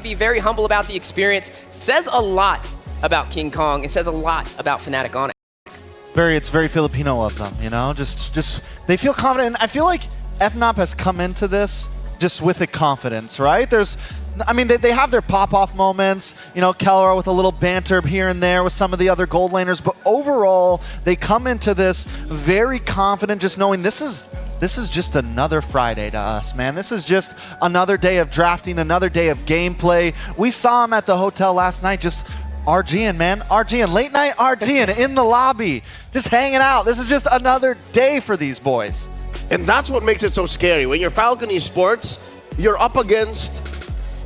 Be very humble about the experience. Says a lot about King Kong. It says a lot about Fnatic Onic. It's very Filipino of them, you know. Just they feel confident. And I feel like FNOP has come into this just with the confidence, right? I mean, they have their pop-off moments, you know, Keller with a little banter here and there with some of the other gold laners, but overall, they come into this very confident, just knowing this is just another Friday to us, man. This is just another day of drafting, another day of gameplay. We saw him at the hotel last night, just RGing, man. RGing, late night RGing in the lobby, just hanging out. This is just another day for these boys. And that's what makes it so scary. When you're Falcon Esports, you're up against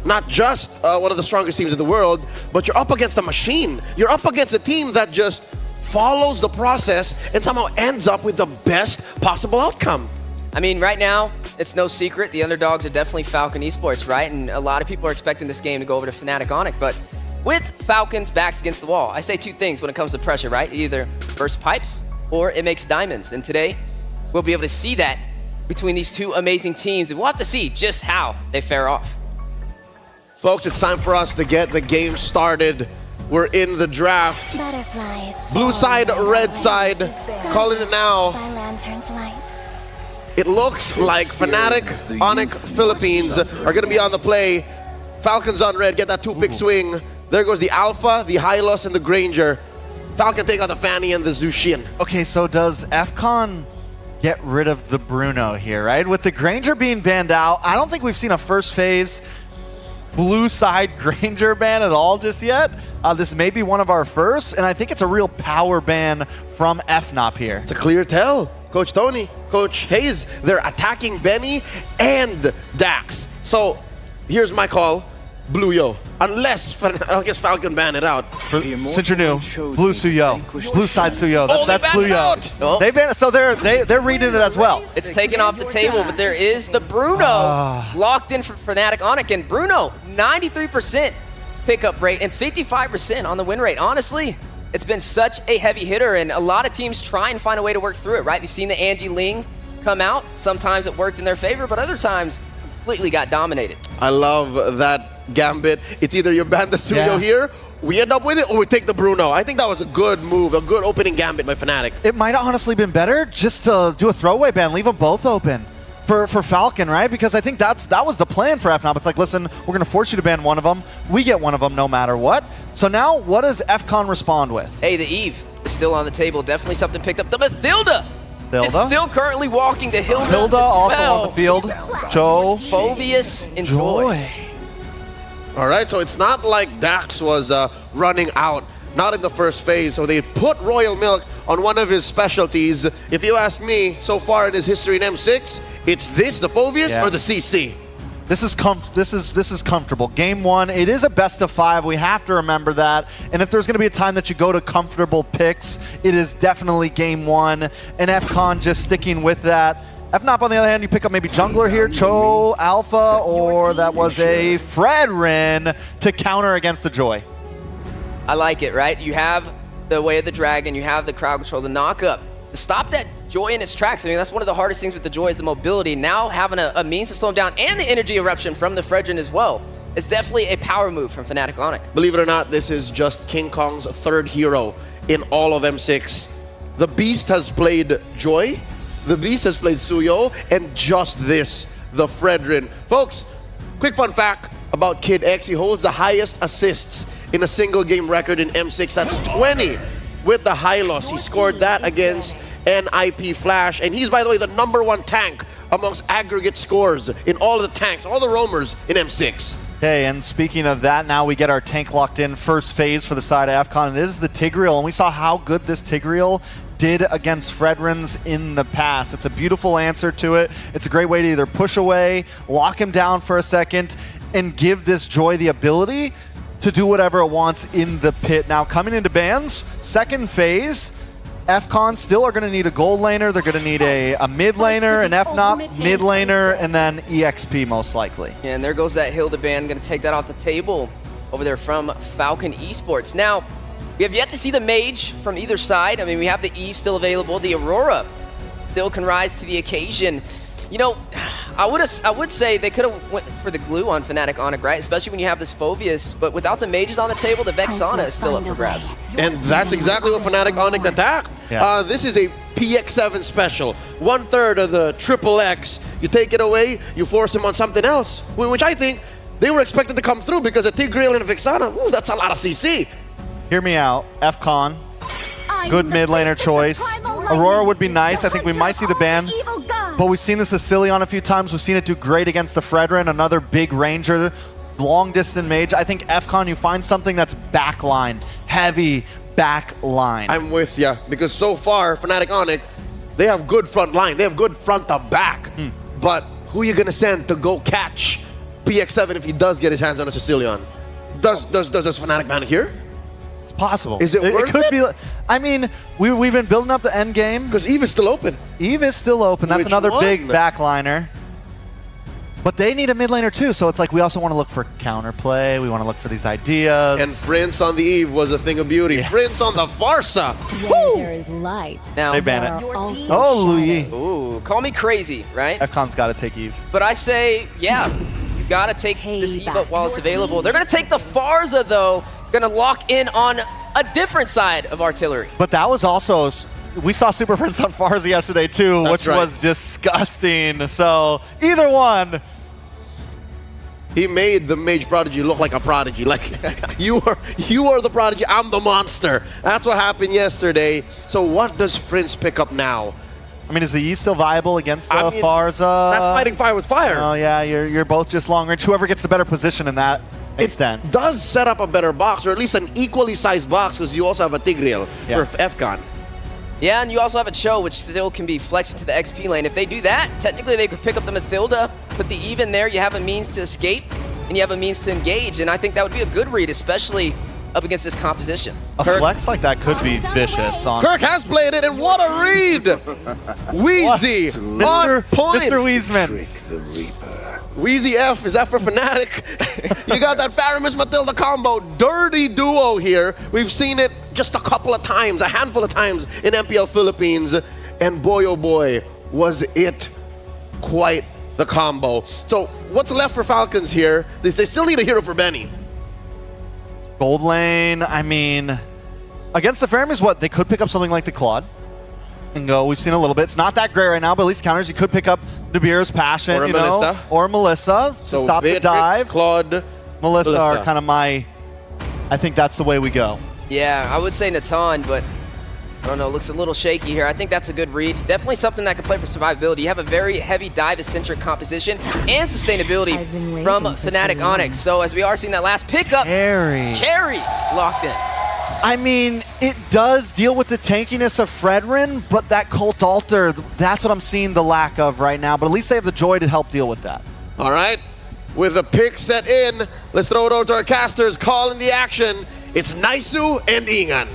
not just one of the strongest teams in the world, but you're up against a machine. You're up against a team that just follows the process and somehow ends up with the best possible outcome. I mean, right now, it's no secret. The underdogs are definitely Falcon Esports, right? And a lot of people are expecting this game to go over to Fnatic Onic. But with Falcon's backs against the wall, I say two things when it comes to pressure, right? It either bursts pipes or it makes diamonds. And today, we'll be able to see that between these two amazing teams. And we'll have to see just how they fare off. Folks, it's time for us to get the game started. We're in the draft. Butterflies. Blue side, red side. Calling it now. By lantern's light. It looks like Fnatic, Onic, Philippines are going to be on the play. Falcons on red, get that two-pick swing. There goes the Alpha, the Hylos, and the Granger. Falcon take out the Fanny and the Zushin. Okay, so does FCON get rid of the Bruno here, right? With the Granger being banned out, I don't think we've seen a first phase blue side Granger ban at all just yet. This may be one of our first, and I think it's a real power ban from FNOP here. It's a clear tell. Coach Tony, Coach Hayes, they're attacking Benny and Dax. So here's my call. Blue Yo. Unless I guess Falcon ban it out. Since you're new, Blue Suyo. Blue side Suyo. That's Blue Yo. Oh. They banned it, so they're reading it as well. It's taken off the table, but there is the Bruno locked in for Fnatic Onic. And Bruno, 93% pickup rate and 55% on the win rate. Honestly, it's been such a heavy hitter, and a lot of teams try and find a way to work through it, right? We've seen the Angie Ling come out. Sometimes it worked in their favor, but other times completely got dominated. I love that gambit. It's either you ban the Suyo here, we end up with it, or we take the Bruno. I think that was a good move, a good opening gambit by Fnatic. It might have honestly been better just to do a throwaway ban, leave them both open for Falcon, right? Because I think that was the plan for FNOP. It's like, listen, we're going to force you to ban one of them. We get one of them no matter what. So now, what does FCON respond with? Hey, the Eve is still on the table. Definitely something picked up. The Mathilda is still currently walking. The Hilda also on the field. Joe. Phobius and Joy. All right, so it's not like Dax was running out, not in the first phase. So they put Royal Milk on one of his specialties. If you ask me, so far in his history in M6, it's this, the Phobius, or the CC. This is comfortable. Game one, it is a best of 5. We have to remember that. And if there's going to be a time that you go to comfortable picks, it is definitely game one. And FCON just sticking with that. FNOP, on the other hand, you pick up maybe jungler here, Cho, Alpha, or that was a Fredrin to counter against the Joy. I like it, right? You have the Way of the Dragon, you have the crowd control, the knock-up. To stop that Joy in its tracks, I mean, that's one of the hardest things with the Joy is the mobility. Now having a means to slow him down and the energy eruption from the Fredrin as well. It's definitely a power move from Fnatic Onic. Believe it or not, this is just King Kong's third hero in all of M6. The Beast has played Joy, the Beast has played Suyo, and just this, the Fredrin. Folks, quick fun fact about Kid X, he holds the highest assists in a single game record in M6. That's 20 with the Hylos. He scored that against NIP Flash, and he's, by the way, the #1 tank amongst aggregate scores in all of the tanks, all the roamers in M6. Okay, and speaking of that, now we get our tank locked in first phase for the side of FCON, and it is the Tigreal, and we saw how good this Tigreal did against Fredrins in the past. It's a beautiful answer to it. It's a great way to either push away, lock him down for a second, and give this Joy the ability to do whatever it wants in the pit. Now, coming into bans, second phase, FCON still are going to need a gold laner, they're going to need a mid laner, an FNOP mid laner, and then EXP most likely. And there goes that Hilda ban, going to take that off the table over there from Falcon Esports. Now, we have yet to see the Mage from either side. I mean, we have the Eve still available. The Aurora still can rise to the occasion. You know, I would say they could have went for the glue on Fnatic Onic, right? Especially when you have this Phobius, but without the mages on the table, the Vexana is still up for grabs. And that's exactly what Fnatic Onic attacked. Yeah. This is a PX7 special. 1/3 of the triple X. You take it away, you force him on something else, which I think they were expected to come through because a Tigreal and a Vexana, ooh, that's a lot of CC. Hear me out. FCON. Good mid laner choice. Aurora would be nice. I think we might see the ban. But we've seen this with Cillion a few times. We've seen it do great against the Fredrin, another big ranger, long distance mage. I think FCON, you find something that's backline, heavy backline. I'm with ya, because so far, Fnatic Onic, they have good front line. They have good front to back. But who are you going to send to go catch PX7 if he does get his hands on a Cillion? Does Fnatic ban it here? It's possible. Is it worth could it? be. I mean, we've been building up the end game. Because Eve is still open. Eve is still open. That's Which another one? big backliner. But they need a mid laner too, so it's like we also want to look for counterplay. We want to look for these ideas. And Prince on the Eve was a thing of beauty. Yes. Prince on the Farsa. Where there is light, Now, They ban there it. are also Oh, Louis. shadows. ooh, call me crazy, right? FCON's got to take Eve. But I say, yeah, you gotta take this Eve up while it's available. They're gonna take the Farza though, gonna lock in on a different side of artillery. But that was also, we saw Super Prince on Farza yesterday too, That's which right. was disgusting. So either one. He made the Mage Prodigy look like a prodigy. Like, you are the prodigy, I'm the monster. That's what happened yesterday. So what does Prince pick up now? I mean, is the Eve still viable against the I mean, Farza? That's fighting fire with fire. Oh yeah, you're both just long range. Whoever gets the better position in that extent. Does set up a better box, or at least an equally sized box, because you also have a Tigreal Yeah. for FCON. Yeah, and you also have a Cho, which still can be flexed to the XP lane. If they do that, technically they could pick up the Mathilda, put the Eve in there, you have a means to escape, and you have a means to engage, and I think that would be a good read, especially up against this composition. A flex like that could be vicious. On Kirk has played it, and what a read! Wheezy on Mr. point. Mr. Wiesman. Wheezy F, is that for Fnatic? You got that Faramis Matilda combo. Dirty duo here. We've seen it just a couple of times, a handful of times in MPL Philippines. And boy, oh boy, was it quite the combo. So what's left for Falcons here? They still need a hero for Benny. Gold lane, I mean, against the Faramis, what? They could pick up something like the Claude and go, we've seen a little bit. It's not that great right now, but at least counters, you could pick up Nabir's Passion, Or a you know, Melissa. or Melissa to So stop the Beatrix, dive. Claude, Melissa are kind of I think that's the way we go. Yeah, I would say Natan, but I don't know, looks a little shaky here. I think that's a good read. Definitely something that can play for survivability. You have a very heavy dive-centric composition and sustainability I've been from racing for Fnatic too long. Onyx. So as we are seeing that last pickup, Carry locked in. I mean, it does deal with the tankiness of Fredrin, but that Cult Altar, that's what I'm seeing the lack of right now. But at least they have the joy to help deal with that. All right, with the pick set in, let's throw it over to our casters, calling the action. It's Naisu and Ingan.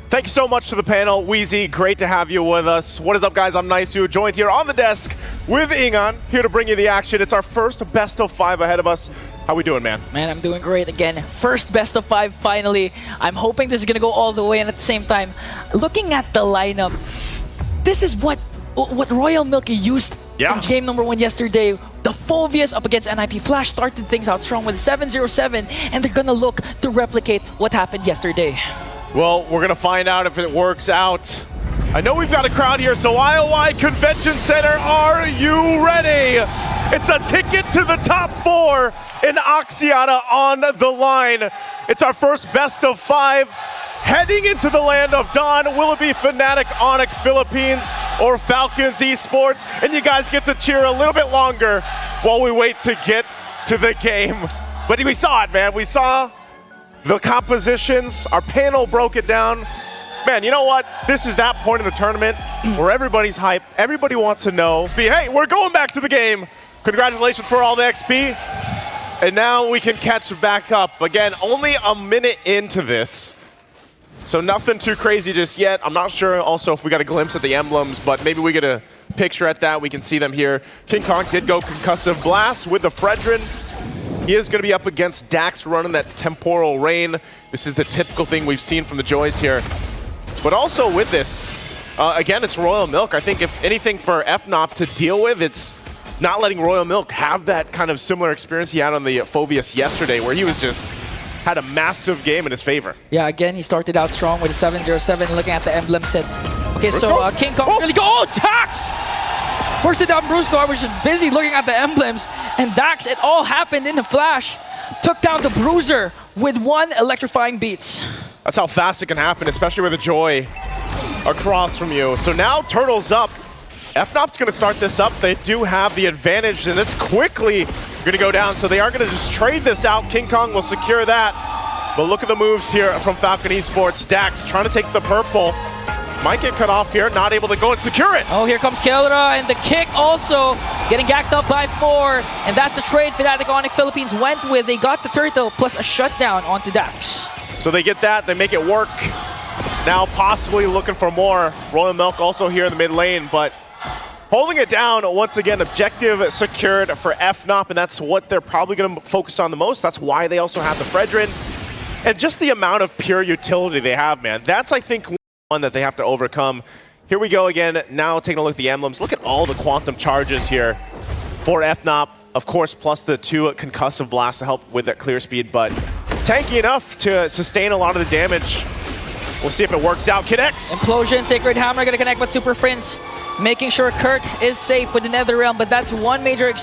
Thank you so much to the panel. Wheezy, great to have you with us. What is up, guys? I'm Naisu, joined here on the desk with Ingan, here to bring you the action. It's our first best of 5 ahead of us. How we doing, man? Man, I'm doing great again. First best of 5 finally. I'm hoping this is gonna go all the way, and at the same time, looking at the lineup, this is what Royal Milky used in game number 1 yesterday. The Phobius up against NIP Flash started things out strong with 707, and they're gonna look to replicate what happened yesterday. Well, we're gonna find out if it works out. I know we've got a crowd here, so IOI Convention Center, are you ready? It's a ticket to the top 4 in Oxiana on the line. It's our first best of 5. Heading into the land of Dawn, will it be Fnatic Onic Philippines or Falcons Esports? And you guys get to cheer a little bit longer while we wait to get to the game. But we saw it, man. We saw the compositions. Our panel broke it down. Man, you know what? This is that point in the tournament where everybody's hyped. Everybody wants to know, hey, we're going back to the game. Congratulations for all the XP. And now we can catch back up. Again, only a minute into this. So nothing too crazy just yet. I'm not sure also if we got a glimpse at the emblems, but maybe we get a picture at that. We can see them here. King Kong did go Concussive Blast with the Fredrin. He is going to be up against Dax running that Temporal Rain. This is the typical thing we've seen from the Joys here. But also with this, again, it's Royal Milk. I think if anything for FNOP to deal with, it's not letting Royal Milk have that kind of similar experience he had on the Phoveus yesterday, where he was just had a massive game in his favor. Yeah, again, he started out strong with a 707, looking at the emblem set. Okay, so King Kong really go. Oh, Dax! First it down Brusco, I was just busy looking at the emblems, and Dax, it all happened in a flash. Took down the Bruiser with 1 electrifying beats. That's how fast it can happen, especially with a Joy across from you. So now Turtle's up. FNOP's going to start this up. They do have the advantage, and it's quickly going to go down. So they are going to just trade this out. King Kong will secure that. But look at the moves here from Falcon Esports. Dax trying to take the purple. Might get cut off here, not able to go and secure it. Oh, here comes Kelra, and the kick also getting gacked up by 4. And that's the trade Fnatic Onic Philippines went with. They got the turtle plus a shutdown onto Dax. So they get that, they make it work. Now possibly looking for more. Royal Milk also here in the mid lane, but holding it down once again. Objective secured for FNOP, and that's what they're probably going to focus on the most. That's why they also have the Fredrin. And just the amount of pure utility they have, man. That's, I think, one that they have to overcome. Here we go again, now taking a look at the emblems. Look at all the quantum charges here for FNOP. Of course, plus the 2 concussive blasts to help with that clear speed, but tanky enough to sustain a lot of the damage. We'll see if it works out. Kid X. Implosion, Sacred Hammer gonna connect with Super Prince, making sure Kirk is safe with the Nether Realm, but that's one major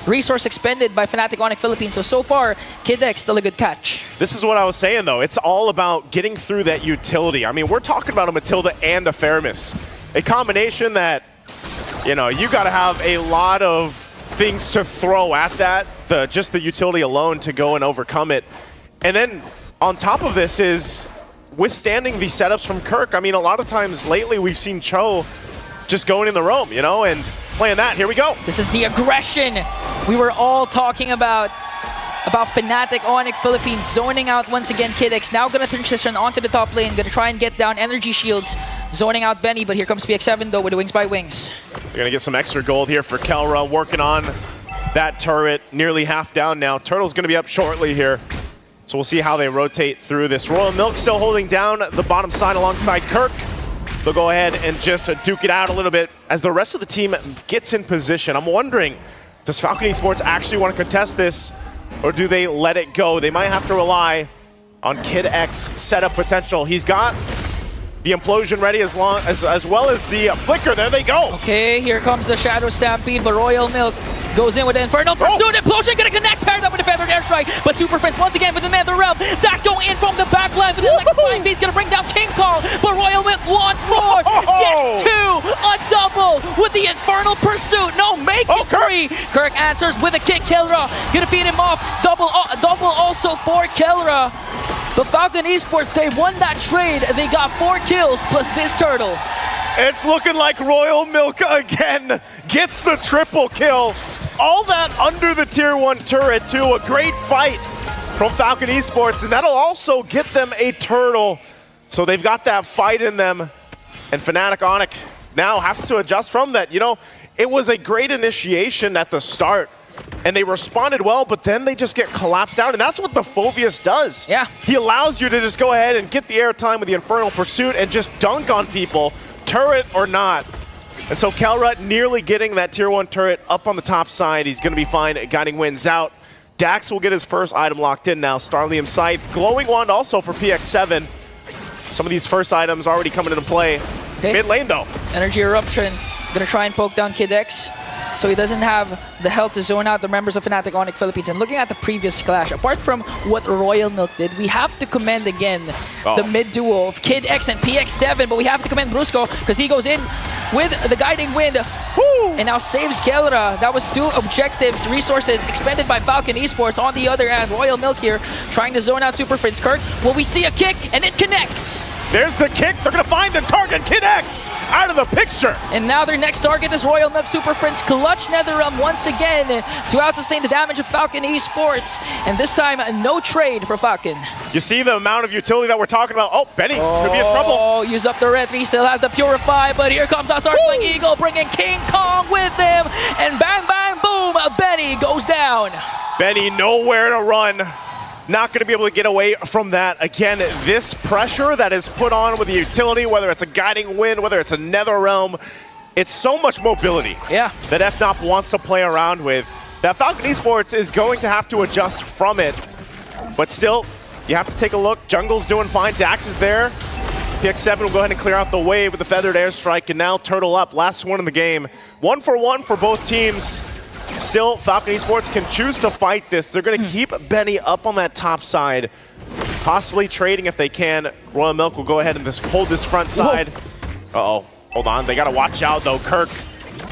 resource expended by Fnatic Onic Philippines. So far, Kid X still a good catch. This is what I was saying, though. It's all about getting through that utility. I mean, we're talking about a Matilda and a Feramis. A combination that, you know, you got to have a lot of things to throw at that, just the utility alone to go and overcome it. And then on top of this is withstanding the setups from Kirk. I mean, a lot of times lately we've seen Cho just going in the roam, you know, and playing that. Here we go. This is the aggression we were all talking about Fnatic Onic Philippines zoning out once again. Kid X now going to transition onto the top lane, going to try and get down energy shields, zoning out Benny, but here comes PX7 though with the Wings by Wings. They're going to get some extra gold here for Kelra, working on that turret, nearly half down now. Turtle's going to be up shortly here. So we'll see how they rotate through this. Royal Milk still holding down the bottom side alongside Kirk. They'll go ahead and just duke it out a little bit as the rest of the team gets in position. I'm wondering, does Falcon Esports actually want to contest this, or do they let it go? They might have to rely on Kid X setup potential. He's got the implosion ready as well as the flicker. There they go. Okay, here comes the Shadow Stampede, but Royal Milk goes in with the Infernal Pursuit. Implosion gonna connect, paired up with the Feathered Airstrike, but Super Prince once again with the Nether Realm. That's going in from the backline with the Electrifying Beast, gonna bring down King Kong, but Royal Milk once more gets 2, a double with the Infernal Pursuit. No, make it 3. Kirk answers with a kick. Kelra gonna feed him off. Double also for Kelra. But Falcon Esports, they won that trade. They got 4 kills plus this turtle. It's looking like Royal Milk again gets the triple kill. All that under the tier 1 turret too. A great fight from Falcon Esports, and that'll also get them a turtle. So they've got that fight in them, and Fnatic Onic now has to adjust from that. You know, it was a great initiation at the start, and they responded well, but then they just get collapsed down, and that's what the Phoveus does. Yeah. He allows you to just go ahead and get the airtime with the Infernal Pursuit and just dunk on people, turret or not. And so Kelra nearly getting that tier 1 turret up on the top side. He's going to be fine. Guiding Winds out. Dax will get his first item locked in now. Starlium Scythe. Glowing Wand also for PX7. Some of these first items already coming into play. Okay. Mid lane though. Energy Eruption. Going to try and poke down Kid X, so he doesn't have the health to zone out the members of Fnatic Onic Philippines. And looking at the previous clash, apart from what Royal Milk did, we have to commend again the mid duo of Kid X and PX7, but we have to commend Brusco because he goes in with the Guiding Wind. Woo! And now saves Kelra. That was 2 objectives, resources expended by Falcon Esports. On the other hand, Royal Milk here trying to zone out Super Prince Kirk. Well, we see a kick and it connects. There's the kick. They're going to find the target. Kid X out of the picture. And now their next target is Royal Milk. Super Prince clutch NetherRealm once again to out-sustain the damage of Falcon Esports. And this time, no trade for Falcon. You see the amount of utility that we're talking about. Oh, Benny could be in trouble. Oh, use up the retry. Still has the Purify, but here comes our Arcling Eagle bringing King Kong with him. And bang, bang, boom, Benny goes down. Benny nowhere to run. not going to be able to get away from that. Again, this pressure that is put on with the utility, whether it's a guiding wind, whether it's a nether realm, it's so much mobility that FNOP wants to play around with, that Falcon Esports is going to have to adjust from it. But still, you have to take a look. Jungle's doing fine. Dax is there. PX7 will go ahead and clear out the wave with the feathered airstrike, and now Turtle up. Last one in the game. 1-for-1 for both teams. Still, Falcon Esports can choose to fight this. They're going to keep Benny up on that top side, possibly trading if they can. Royal Milk will go ahead and just hold this front side. Uh-oh. Hold on. They got to watch out, though. Kirk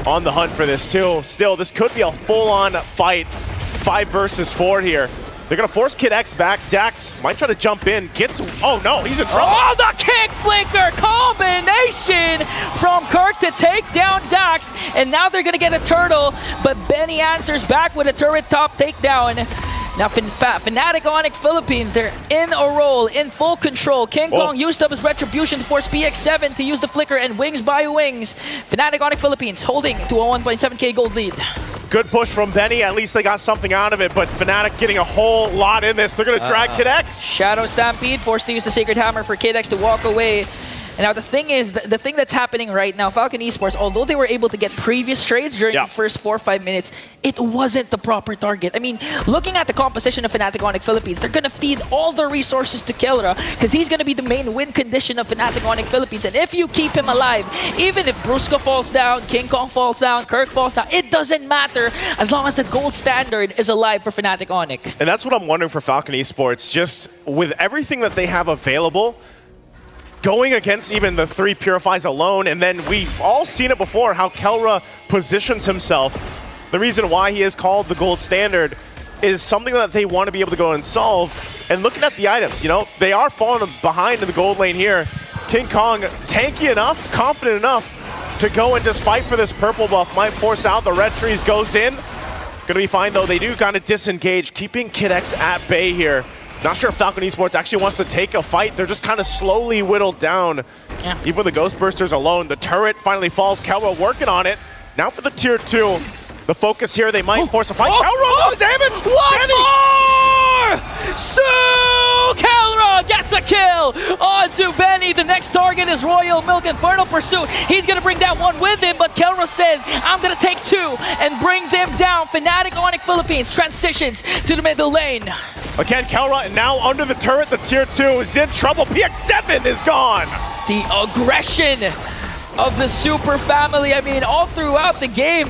on the hunt for this, too. Still, this could be a full-on fight. 5 versus 4 here. They're going to force Kid X back. Dax might try to jump in. Gets... Oh, no. He's in trouble. Oh, the kick flicker combination from Kirk to take down Dax. And now they're going to get a turtle. But Benny answers back with a turret top takedown. Now, Fnatic Onic Philippines, they're in a roll, in full control. King Kong used up his retribution to force PX7 to use the flicker and wings by wings. Fnatic Onic Philippines holding to a 1.7k gold lead. Good push from Benny. At least they got something out of it, but Fnatic getting a whole lot in this. They're going to drag Kid X. Shadow Stampede, forced to use the Sacred Hammer for Kid X to walk away. And now the thing is, the thing that's happening right now, Falcon Esports, although they were able to get previous trades during the first 4 or 5 minutes, it wasn't the proper target. I mean, looking at the composition of Fnatic Onic Philippines, they're going to feed all the resources to Kelra because he's going to be the main win condition of Fnatic Onic Philippines. And if you keep him alive, even if Brusco falls down, King Kong falls down, Kirk falls down, it doesn't matter as long as the gold standard is alive for Fnatic Onic. And that's what I'm wondering for Falcon Esports, just with everything that they have available, going against even the 3 Purifies alone, and then we've all seen it before, how Kelra positions himself. The reason why he is called the gold standard is something that they want to be able to go and solve. And looking at the items, you know, they are falling behind in the gold lane here. King Kong, tanky enough, confident enough to go and just fight for this purple buff. Might force out, the red trees goes in. Gonna be fine though, they do kind of disengage, keeping Kid X at bay here. Not sure if Falcon Esports actually wants to take a fight. They're just kind of slowly whittled down. Even with the Ghost Bursters alone, the turret finally falls. Kelra working on it. Now for the tier 2. The focus here, they might force a fight. Kelra, the damage! One more! So Kelra gets a kill onto Benny. The next target is Royal Milk Infernal Pursuit. He's going to bring down one with him, but Kelra says, I'm going to take 2 and bring them down. Fnatic Onic Philippines transitions to the middle lane. Again, Kelra now under the turret. The tier 2 is in trouble. PX7 is gone. The aggression of the Super Family. I mean, all throughout the game,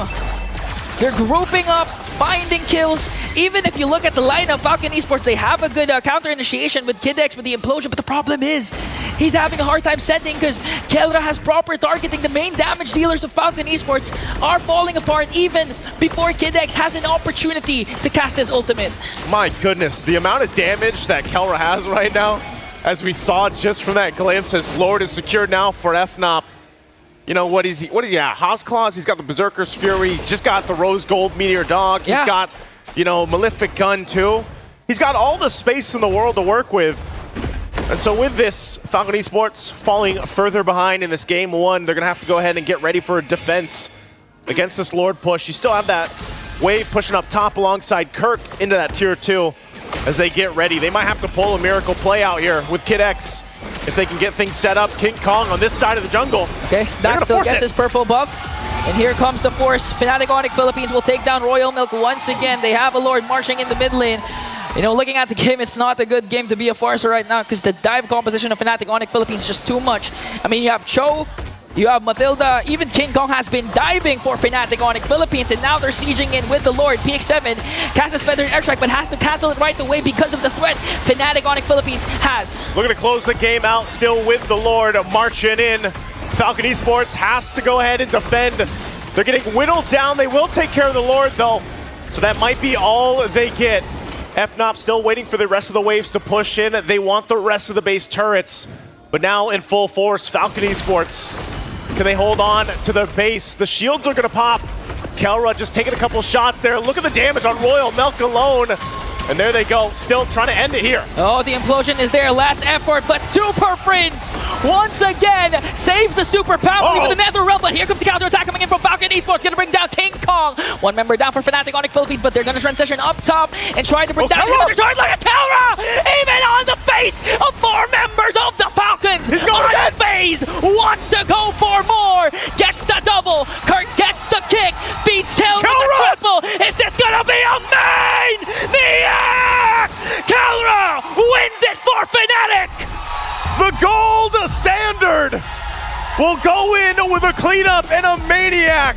they're grouping up, finding kills. Even if you look at the lineup, Falcon Esports, they have a good counter initiation with Kid X with the implosion, but the problem is, he's having a hard time sending because Kelra has proper targeting. The main damage dealers of Falcon Esports are falling apart even before Kid X has an opportunity to cast his ultimate. My goodness, the amount of damage that Kelra has right now, as we saw just from that glimpse, as Lord is secured now for FNOP. You know, what is he at? Haas Claws, he's got the Berserker's Fury, he's just got the Rose Gold Meteor Dog, he's got, you know, Malefic Gun too. He's got all the space in the world to work with. And so with this, Falcon Esports falling further behind in this game 1, they're gonna have to go ahead and get ready for a defense against this Lord push. You still have that wave pushing up top alongside Kirk into that tier 2 as they get ready. They might have to pull a miracle play out here with Kid X. If they can get things set up, King Kong on this side of the jungle. Okay, Dax still gets his purple buff. And here comes the force. Fnatic Onic Philippines will take down Royal Milk once again. They have a Lord marching in the mid lane. You know, looking at the game, it's not a good game to be a Farser right now because the dive composition of Fnatic Onic Philippines is just too much. I mean, you have Cho, you have Matilda, even King Kong has been diving for Fnatic Onic Philippines, and now they're sieging in with the Lord. PX7 casts his Feathered Airstrike, but has to cancel it right away because of the threat Fnatic Onic Philippines has. Looking to close the game out, still with the Lord marching in. Falcon Esports has to go ahead and defend. They're getting whittled down. They will take care of the Lord, though, so that might be all they get. FNOP still waiting for the rest of the waves to push in. They want the rest of the base turrets, but now in full force, Falcon Esports. Can they hold on to their base? The shields are going to pop. Kelra just taking a couple shots there. Look at the damage on Royal Milk alone. And there they go, still trying to end it here. Oh, the implosion is their last effort, but Super Prince once again save the Super Family with the Nether Realm, but here comes the counter-attack coming in from Falcon Esports, gonna bring down King Kong. One member down for Fnatic Onic Philippines, but they're gonna transition up top and try to bring down another joint like a Kelra! Even on the face of 4 members of the Falcons! He's going again! Unfazed, wants to go for more, gets the double, Kurt gets the kick, feeds Kelra with the triple. Is this gonna be a main? The act! Kelra wins it for Fnatic! The gold standard will go in with a cleanup and a maniac.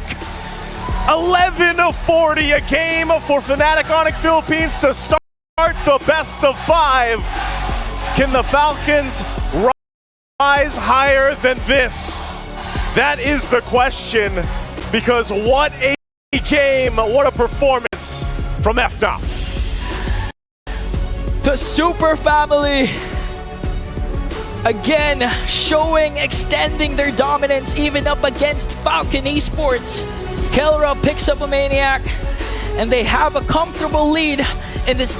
11-40 a game for Fnatic Onic Philippines to start the best of 5. Can the Falcons rise higher than this? That is the question, because what a game, what a performance from FNOP. The Super Family again showing, extending their dominance even up against Falcon Esports. Kelra picks up a maniac and they have a comfortable lead in this